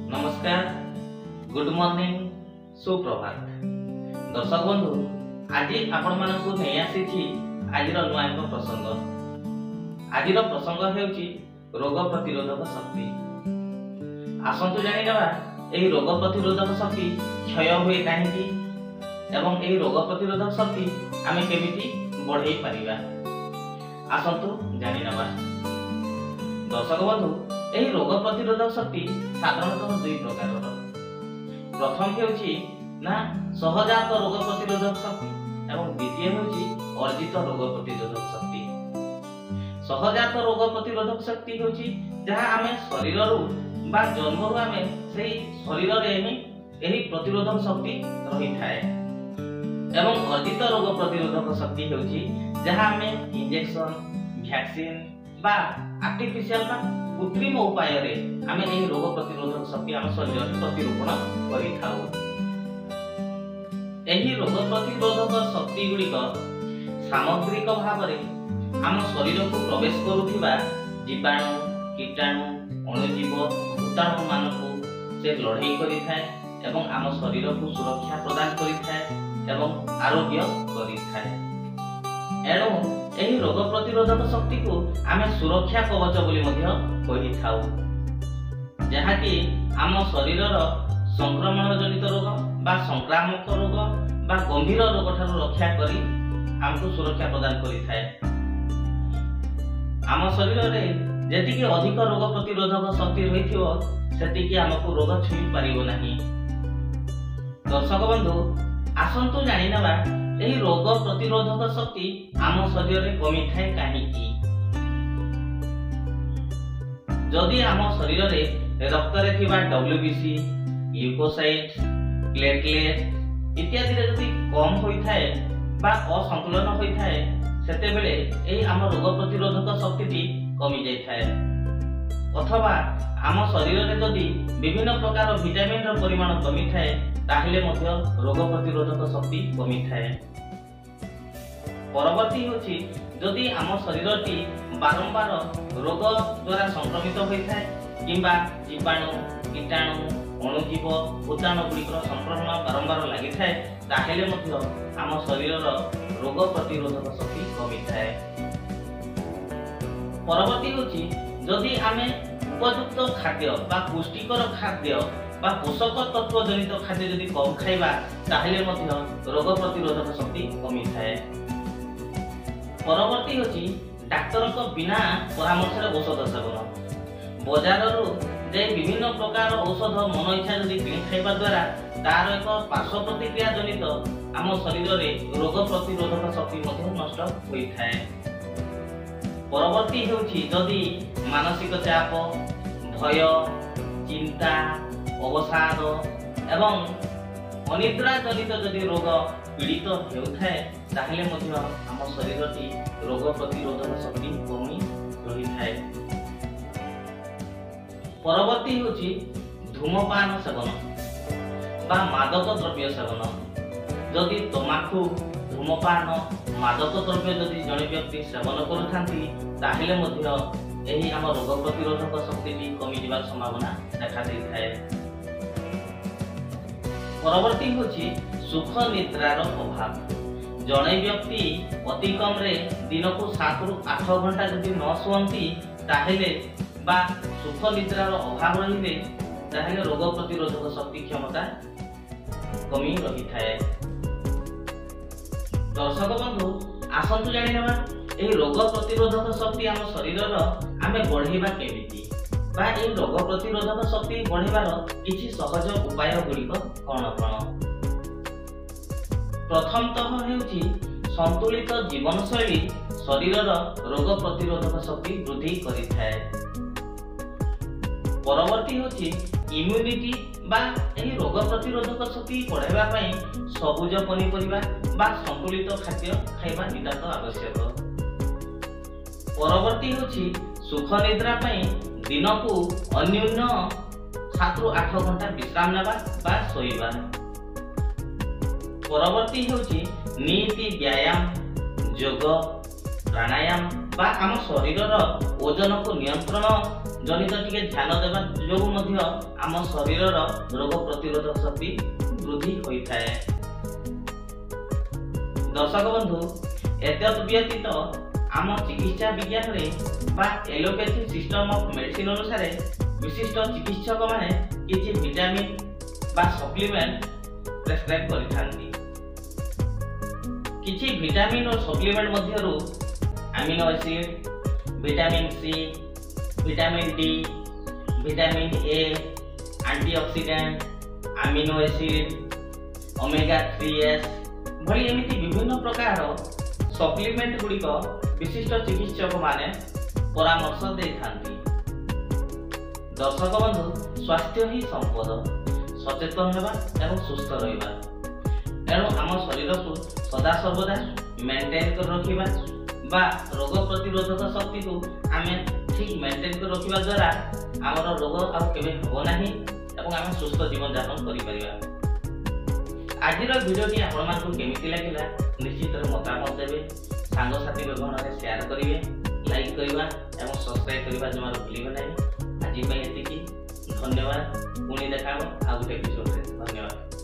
नमस्कार, good morning, सुप्रभात। दर्शक बंधु, आज आपण मानकु नै आसीछि आजिर नुआ एक प्रसंग। आजिर प्रसंग हेउछि रोग प्रतिरोधक शक्ति। आसंतु जानि नेबा एही रोग प्रतिरोधक शक्ति क्षय हुए काहेकि एवं एही रोग प्रतिरोधक शक्ति आमे केमिति बढ़ाई परिबा। आसंतु जानि नेबा। दर्शक बंधु, एही रोग प्रतिरोधक शक्ति साधारणतः दुई प्रकारर। प्रथम हेउछि ना सहजात रोग प्रतिरोधक शक्ति एवं द्वितीय हेउछि अर्जित रोग प्रतिरोधक शक्ति। सहजात रोग प्रतिरोधक शक्ति हेउछि जहा आमे शरीररु बा जन्मरु आमे सेही शरीर रे एही प्रतिरोधक शक्ति रही थाए। एवं अर्जित रोग प्रतिरोधक शक्ति हेउछि जहा आमे इंजेक्शन, वैक्सीन बा आर्टिफिशियल बा कृत्रिम उपाय रे आमे एही रोग प्रतिरोधक शक्ति आम शरीर रे प्रतिरोपण करि थाउ। एही रोग प्रतिरोधक शक्ति गुड़िक सामग्रिक भाव रे आम शरीर को प्रवेश करुथिबा जीवाणु, कीटाणु, अणुजीव, भूताणु मानकु से लड़ाई करि थाए एवं आम शरीर को सुरक्षा प्रदान करि थाए एवं आरोग्य करि थाए। एणु एही रोग प्रतिरोधक शक्ति को आमे सुरक्षा कवच बोली मध्य कहि थाउ, जहा कि आम शरीरर संक्रमण जनित रोग बा संक्रामक रोग बा गंभीर रोग ठारू रक्षा करी हमको सुरक्षा प्रदान करि थाए। आम शरीर रे जेतिके अधिक रोग प्रतिरोधक शक्ति रहिथिबो सेतिके हमको रोग छुई परिबो नाही। दर्शक बंधु, आसंतु जानि नेबा एही रोग प्रतिरोधक शक्ति आम शरीर रे कमी थाए काहेकि। जदि आम शरीर रे रक्त रे थिबा WBC, ल्यूकोसाइट, प्लेटलेट इत्यादि रे जदि कम होई थाए बा असंतुलन होई थाए सेते बेले एही आम रोग प्रतिरोधक शक्ति कमी जाय थाए। अथवा आम शरीर रे जदि विभिन्न प्रकार विटामिन र परिमाण कमी थाए ताहिले मध्य रोग प्रतिरोधक शक्ति कमी थाए। परवर्ती होछि जदि आम शरीरटी बारंबार रोग द्वारा संक्रमित होई थाए किंबा जीवाणु, कीटाणु, अणुजीव, भूताणु गुड़िकर संक्रमण बारंबार लागि थाए ताहिले मध्य आम शरीरर रोग प्रतिरोधक शक्ति कमी थाए। परवर्ती होछि जदि आमे उपयुक्त खाद्य बा पुष्टिकर खाद्य बा पोषक तत्व जनित खाद्य जदि कम खाइबा ताहिले मध्य रोग प्रतिरोधक शक्ति कमी थाए। परवर्ती होछि डाक्टर को बिना परामर्श रे औषध सेवन। बाजार रो जे विभिन्न प्रकार औषध मन इच्छा जदि किनि खाइबा द्वारा तार एक पार्श्व प्रतिक्रिया जनित आम शरीर रे रोग प्रतिरोधक शक्ति मध्य नष्ट होई थाए। परवर्ती हेउछि जदि मानसिक चाप, भय, चिंता, अवसाद एवं अनिद्रा जनित जदि रोग पीड़ित हेउथाए ताहिले मध्य आम शरीरटी रोग प्रतिरोधक शक्ति कमी रही थाए। परवर्ती होछि धूमपान सेवन बा मादक द्रव्य सेवन। जदि तमाकू, धूमपान, मादक द्रव्य जदि जणे व्यक्ति सेवन करुथांती ताहिले मध्य एही आम रोग प्रतिरोधक शक्ति कमी जिबार संभावना देखा दैथाए। परवर्ती होछि सुख निद्रार अभाव। जणे व्यक्ति अति कम रे दिन को 7 रु 8 घंटा जदि न सुअंती ताहिले बा सुख निद्रार अभाव रहिबे ताहिले रोग प्रतिरोधक शक्ति क्षमता कमी रही थाए। दर्शक बंधु, आसंतु जानि नेबा एही रोग प्रतिरोधक शक्ति आम शरीरर आमे बढ़ेबा केमिति बा एही रोग प्रतिरोधक शक्ति बढ़ेबार किछि सहज उपाय गुड़िक कोन कोन। प्रथमतः हेउछि संतुलित जीवन शैली शरीरर रोग प्रतिरोधक शक्ति वृद्धि करिथाए। परवर्ती होछि इम्यूनिटी बा एही रोग प्रतिरोधक शक्ति बढ़ाइबा पई सबुज पनिपरिबा बा संतुलित खाद्य खाइबा नितांत आवश्यक। परवर्ती होछि सुख निद्रा पई दिन को अन्यून 7 रु 8 घंटा विश्राम नेबा बा सोइबा। परवर्ती होछि नीति व्यायाम, ଯୋଗ ପ୍ରାଣାୟାମ ବା ଆମ ଶରୀରର ଓଜନକୁ ନିୟନ୍ତ୍ରଣ ଜନିତ ଟିକେ ଧ୍ୟାନ ଦେବା ଯୋଗୁଁ ମଧ୍ୟ ଆମ ଶରୀରର ରୋଗ ପ୍ରତିରୋଧକ ଶକ୍ତି ବୃଦ୍ଧି ହୋଇଥାଏ। ଦର୍ଶକ ବନ୍ଧୁ, ଏତଦ୍ ବ୍ୟତୀତ ଆମ ଚିକିତ୍ସା ବିଜ୍ଞାନରେ ବା ଏଲୋପାଥି ସିଷ୍ଟମ ଅଫ ମେଡିସିନ ଅନୁସାରେ ବିଶିଷ୍ଟ ଚିକିତ୍ସକ ମାନେ କିଛି ଭିଟାମିନ୍ ବା ସପ୍ଲିମେଣ୍ଟ ପ୍ରେସ୍କ୍ରାଇବ୍ କରିଥାନ୍ତି। କିଛି ଭିଟାମିନ୍ ଓ ସପ୍ଲିମେଣ୍ଟ ମଧ୍ୟରୁ amino acid, vitamin C, vitamin D, vitamin A, antioxidant, amino acid, omega 3s ଭଳି ଏମିତି ବିଭିନ୍ନ ପ୍ରକାର ସପ୍ଲିମେଣ୍ଟ ଗୁଡ଼ିକ ବିଶିଷ୍ଟ ଚିକିତ୍ସକ ମାନେ ପରାମର୍ଶ ଦେଇଥାନ୍ତି। ଦର୍ଶକ ବନ୍ଧୁ, ସ୍ୱାସ୍ଥ୍ୟ ହିଁ ସମ୍ପଦ। ସଚେତନ ହେବା ଏବଂ ସୁସ୍ଥ ରହିବା। ତେଣୁ ଆମ ଶରୀରକୁ ସଦାସର୍ବଦା ମେଣ୍ଟେନ୍ କରି ରଖିବା ବା ରୋଗ ପ୍ରତିରୋଧକ ଶକ୍ତିକୁ ଆମେ ଠିକ୍ ମେଣ୍ଟେନ୍ କରି ରଖିବା ଦ୍ୱାରା ଆମର ରୋଗ ଆଉ କେବେ ହେବ ନାହିଁ ଏବଂ ଆମେ ସୁସ୍ଥ ଜୀବନଯାପନ କରିପାରିବା। ଆଜିର ଭିଡ଼ିଓଟି ଆପଣମାନଙ୍କୁ କେମିତି ଲାଗିଲା ନିଶ୍ଚିତରେ ମତାମତ ଦେବେ। ସାଙ୍ଗସାଥୀ ଗଣରେ ସେୟାର କରିବେ, ଲାଇକ୍ କରିବା ଏବଂ ସବସ୍କ୍ରାଇବ୍ କରିବା ଜମାରୁ ଭୁଲିବେ ନାହିଁ। ଆଜି ପାଇଁ ଏତିକି। ଧନ୍ୟବାଦ। ପୁଣି ଦେଖା ହେବ ଆଉ ଗୋଟେ ଏପିସୋଡରେ। ଧନ୍ୟବାଦ।